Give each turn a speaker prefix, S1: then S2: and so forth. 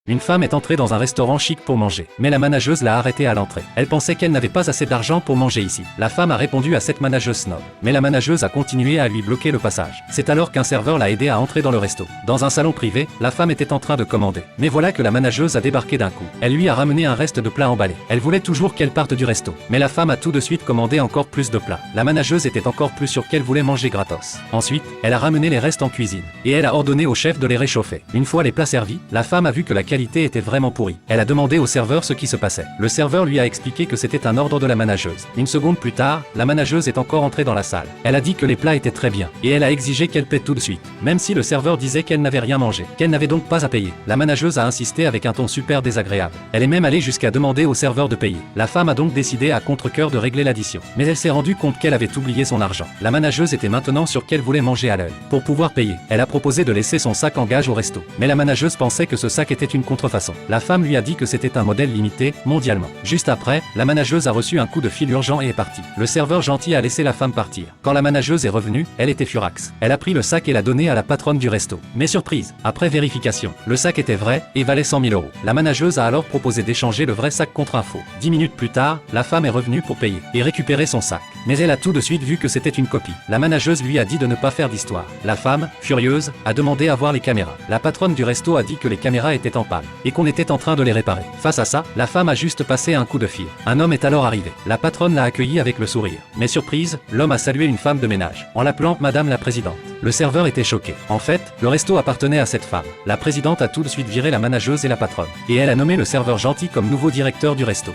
S1: Une femme est entrée dans un restaurant chic pour manger, mais la manageuse l'a arrêtée à l'entrée. Elle pensait qu'elle n'avait pas assez d'argent pour manger ici. La femme a répondu à cette manageuse snob, mais la manageuse a continué à lui bloquer le passage. C'est alors qu'un serveur l'a aidé à entrer dans le resto. Dans un salon privé, la femme était en train de commander. Mais voilà que la manageuse a débarqué d'un coup. Elle lui a ramené un reste de plat emballé. Elle voulait toujours qu'elle parte du resto, mais la femme a tout de suite commandé encore plus de plats. La manageuse était encore plus sûre qu'elle voulait manger gratos. Ensuite, elle a ramené les restes en cuisine, et elle a ordonné au chef de les réchauffer. Une fois les plats servis, la femme a vu que la qualité était vraiment pourrie. Elle a demandé au serveur ce qui se passait. Le serveur lui a expliqué que c'était un ordre de la manageuse. Une seconde plus tard, la manageuse est encore entrée dans la salle. Elle a dit que les plats étaient très bien, et elle a exigé qu'elle paie tout de suite, même si le serveur disait qu'elle n'avait rien mangé, qu'elle n'avait donc pas à payer. La manageuse a insisté avec un ton super désagréable. Elle est même allée jusqu'à demander au serveur de payer. La femme a donc décidé à contre-cœur de régler l'addition. Mais elle s'est rendue compte qu'elle avait oublié son argent. La manageuse était maintenant sûre qu'elle voulait manger à l'œil. Pour pouvoir payer, elle a proposé de laisser son sac en gage au resto. Mais la manageuse pensait que ce sac était une contrefaçon. La femme lui a dit que c'était un modèle limité, mondialement. Juste après, la manageuse a reçu un coup de fil urgent et est partie. Le serveur gentil a laissé la femme partir. Quand la manageuse est revenue, elle était furax. Elle a pris le sac et l'a donné à la patronne du resto. Mais surprise, après vérification, le sac était vrai et valait 100 000 €. La manageuse a alors proposé d'échanger le vrai sac contre un faux. 10 minutes plus tard, la femme est revenue pour payer et récupérer son sac. Mais elle a tout de suite vu que c'était une copie. La manageuse lui a dit de ne pas faire d'histoire. La femme, furieuse, a demandé à voir les caméras. La patronne du resto a dit que les caméras étaient en panne et qu'on était en train de les réparer. Face à ça, la femme a juste passé un coup de fil. Un homme est alors arrivé. La patronne l'a accueilli avec le sourire. Mais surprise, l'homme a salué une femme de ménage en l'appelant Madame la Présidente. Le serveur était choqué. En fait, le resto appartenait à cette femme. La présidente a tout de suite viré la manageuse et la patronne. Et elle a nommé le serveur gentil comme nouveau directeur du resto.